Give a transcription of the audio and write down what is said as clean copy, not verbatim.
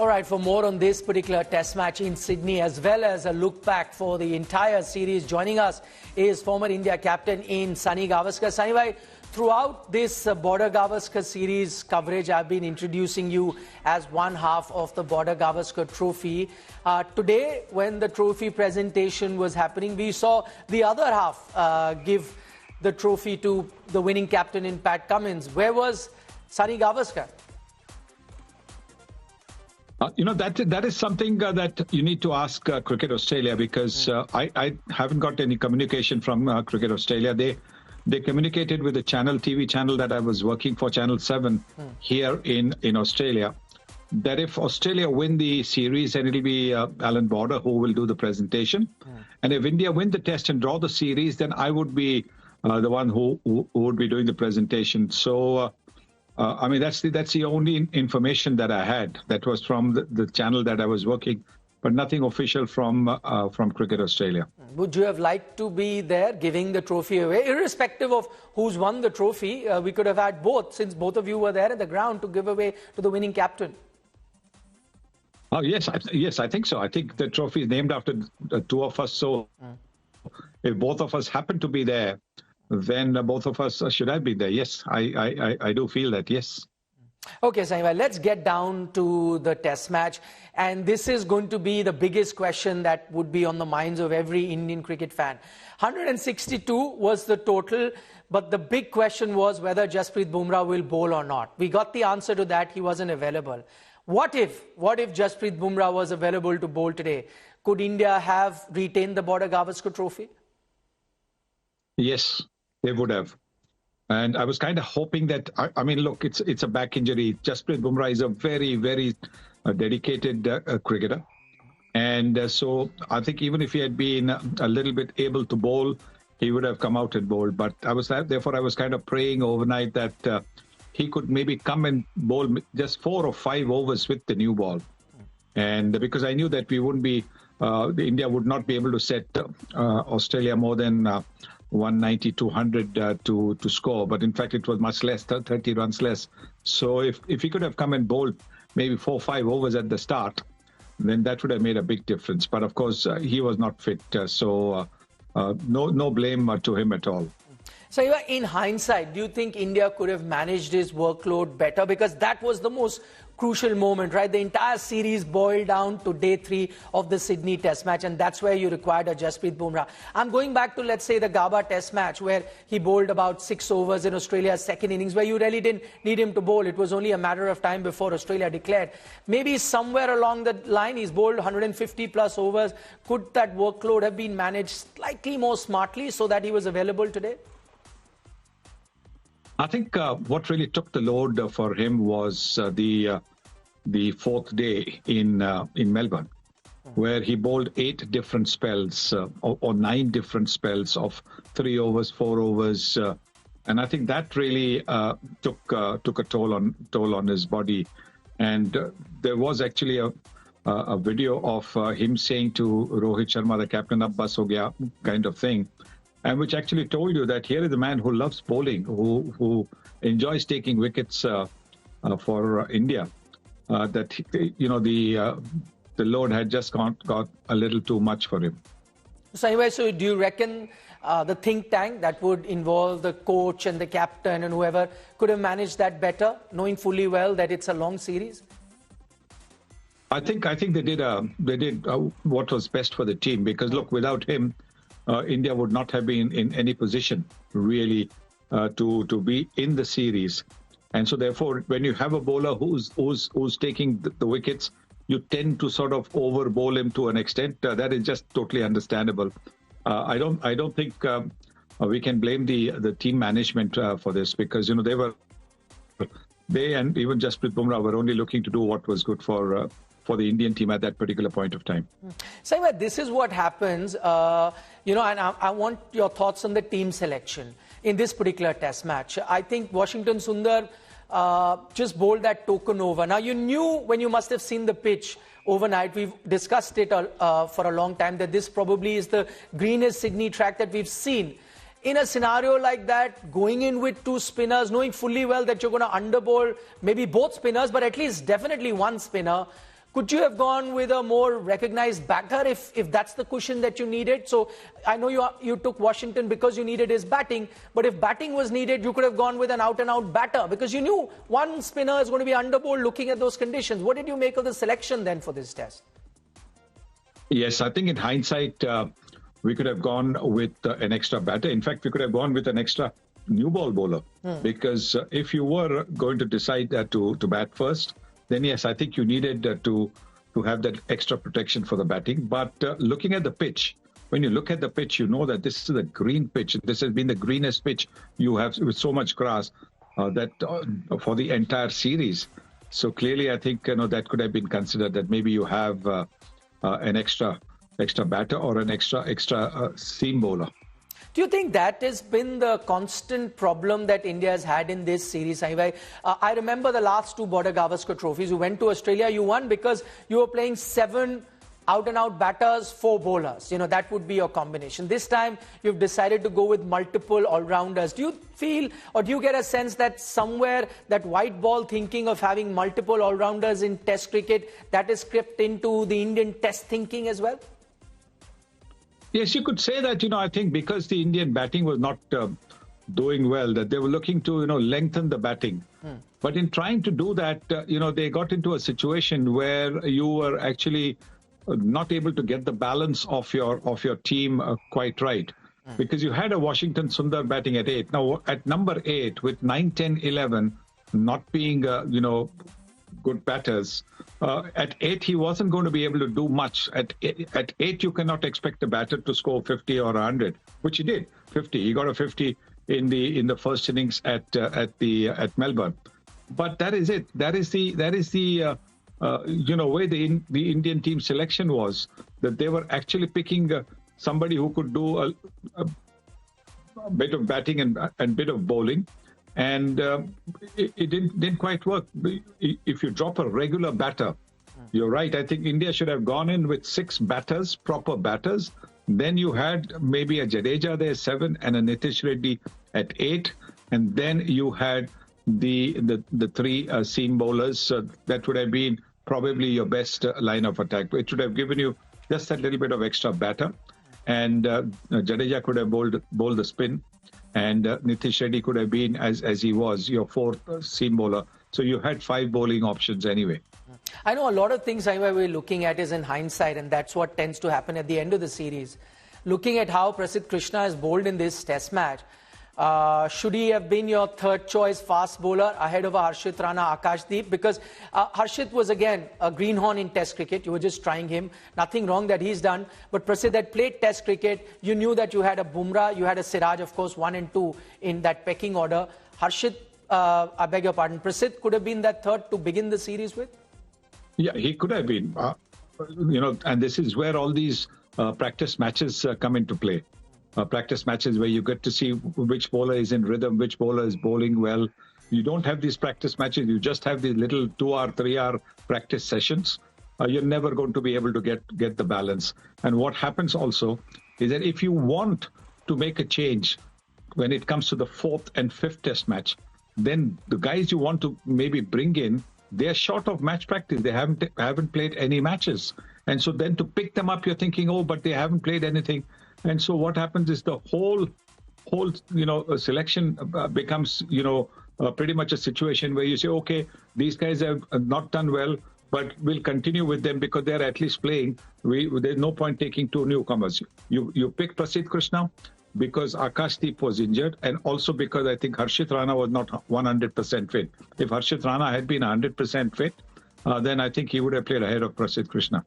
All right, for more on this particular test match in Sydney, as well as a look back for the entire series, joining us is former India captain in Sunil Gavaskar. Sunny bhai, throughout this Border-Gavaskar series coverage, I've been introducing you as one half of the Border-Gavaskar Trophy. Today, when the trophy presentation was happening, we saw the other half give the trophy to the winning captain in Pat Cummins. Where was Sunil Gavaskar? That is something that you need to ask Cricket Australia, because I haven't got any communication from Cricket Australia. They communicated with the TV channel that I was working for, Channel 7, here in Australia, that if Australia win the series, then it'll be Alan Border who will do the presentation. And if India win the test and draw the series, then I would be the one who would be doing the presentation. So I mean, that's the only information that I had. That was from the channel that I was working, but nothing official from Cricket Australia. Would you have liked to be there giving the trophy away? Irrespective of who's won the trophy, we could have had both, since both of you were there at the ground to give away to the winning captain. Oh, yes, I think so. I think the trophy is named after the two of us. So if both of us happen to be there, then both of us should have been there. Yes, I do feel that, yes. Okay, Sunil, let's get down to the test match. And this is going to be the biggest question that would be on the minds of every Indian cricket fan. 162 was the total, but the big question was whether Jasprit Bumrah will bowl or not. We got the answer to that. He wasn't available. What if Jasprit Bumrah was available to bowl today? Could India have retained the Border-Gavaskar Trophy? Yes, they would have. And I was kind of hoping that, I mean, look, it's a back injury. Jasprit Bumrah is a very, very dedicated cricketer. And so I think even if he had been a little bit able to bowl, he would have come out and bowled. But therefore I was kind of praying overnight that he could maybe come and bowl just 4 or 5 overs with the new ball. And because I knew that we wouldn't be, India would not be able to set Australia more than 190, 200 to score. But in fact, it was much less, 30 runs less. So if he could have come and bowled maybe 4 or 5 overs at the start, then that would have made a big difference. But of course, he was not fit. So no blame to him at all. So in hindsight, do you think India could have managed his workload better? Because that was the most crucial moment, right? The entire series boiled down to day 3 of the Sydney test match, and that's where you required a Jasprit Bumrah. I'm going back to, let's say, the Gaba test match, where he bowled about 6 overs in Australia's second innings, where you really didn't need him to bowl. It was only a matter of time before Australia declared. Maybe somewhere along the line, he's bowled 150 plus overs. Could that workload have been managed slightly more smartly so that he was available today? I think what really took the load for him was the 4th day in Melbourne, where he bowled 8 different spells or 9 different spells of 3 overs, 4 overs, and I think that really took a toll on his body. And there was actually a video of him saying to Rohit Sharma, the captain, "Ab bas ho gaya," kind of thing. And which actually told you that here is a man who loves bowling, who enjoys taking wickets for India. That the load had just got a little too much for him. So anyway, so do you reckon the think tank that would involve the coach and the captain and whoever could have managed that better, knowing fully well that it's a long series? I think they did what was best for the team, because look, without him, India would not have been in any position really to be in the series. And so therefore, when you have a bowler who's taking the wickets, you tend to sort of over bowl him to an extent. That is just totally understandable. I don't think we can blame the team management for this, because they and even Jasprit Bumrah were only looking to do what was good for the Indian team at that particular point of time. So this is what happens, and I want your thoughts on the team selection in this particular test match. I think Washington Sundar just bowled that token over. Now, you knew when you must have seen the pitch overnight, we've discussed it for a long time, that this probably is the greenest Sydney track that we've seen. In a scenario like that, going in with 2 spinners, knowing fully well that you're going to underbowl maybe both spinners, but at least definitely one spinner, Could you have gone with a more recognized batter if that's the cushion that you needed? So I know you took Washington because you needed his batting, but if batting was needed, you could have gone with an out-and-out batter because you knew one spinner is going to be underbowled looking at those conditions. What did you make of the selection then for this test? Yes, I think in hindsight, we could have gone with an extra batter. In fact, we could have gone with an extra new ball bowler because if you were going to decide to bat first, then yes, I think you needed to have that extra protection for the batting. But looking at the pitch, when you look at the pitch, you know that this is a green pitch. This has been the greenest pitch you have with so much grass that for the entire series. So clearly, I think that could have been considered that maybe you have an extra batter or an extra seam bowler. Do you think that has been the constant problem that India has had in this series? I remember the last two Border-Gavaskar trophies. You went to Australia, you won because you were playing 7 out-and-out batters, 4 bowlers. That would be your combination. This time, you've decided to go with multiple all-rounders. Do you feel or do you get a sense that somewhere that white ball thinking of having multiple all-rounders in Test cricket, that has crept into the Indian Test thinking as well? Yes, you could say that, I think because the Indian batting was not doing well, that they were looking to, lengthen the batting. But in trying to do that, they got into a situation where you were actually not able to get the balance of your team quite right. Because you had a Washington Sundar batting at 8. Now, at number 8, with 9, 10, 11 not being, good batters, at 8 he wasn't going to be able to do much. At 8 you cannot expect a batter to score 50 or 100, which he did. 50. He got a 50 in the first innings at Melbourne. But that is it. That is the way the Indian team selection was, that they were actually picking somebody who could do a bit of batting and bit of bowling. And it didn't quite work. If you drop a regular batter, you're right. I think India should have gone in with 6 batters, proper batters. Then you had maybe a Jadeja there, 7, and a Nitish Reddy at 8. And then you had the 3 seam bowlers. That would have been probably your best line of attack. It should have given you just a little bit of extra batter. And Jadeja could have bowled the spin. And Nitish Reddy could have been, as he was, your 4th seam bowler. So you had 5 bowling options anyway. I know a lot of things we're looking at is in hindsight, and that's what tends to happen at the end of the series. Looking at how Prithvi Krishna has bowled in this test match, should he have been your 3rd choice fast bowler ahead of Harshit Rana, Akashdeep? Because Harshit was again a greenhorn in Test cricket. You were just trying him. Nothing wrong that he's done. But Prithvi had played Test cricket. You knew that you had a Bumrah, you had a Siraj, of course, 1 and 2 in that pecking order. Harshit, I beg your pardon, Prithvi could have been that 3rd to begin the series with? Yeah, he could have been. And this is where all these practice matches come into play. Practice matches where you get to see which bowler is in rhythm, which bowler is bowling well. You don't have these practice matches. You just have these little 2-hour, 3-hour practice sessions. You're never going to be able to get the balance. And what happens also is that if you want to make a change when it comes to the 4th and 5th test match, then the guys you want to maybe bring in, they're short of match practice. They haven't played any matches. And so then to pick them up, you're thinking, oh, but they haven't played anything. And so what happens is the whole selection becomes, pretty much a situation where you say, okay, these guys have not done well, but we'll continue with them because they're at least playing. There's no point taking 2 newcomers. You pick Prithvi Krishna because Akashdeep was injured, and also because I think Harshit Rana was not 100% fit. If Harshit Rana had been 100% fit, then I think he would have played ahead of Prithvi Krishna.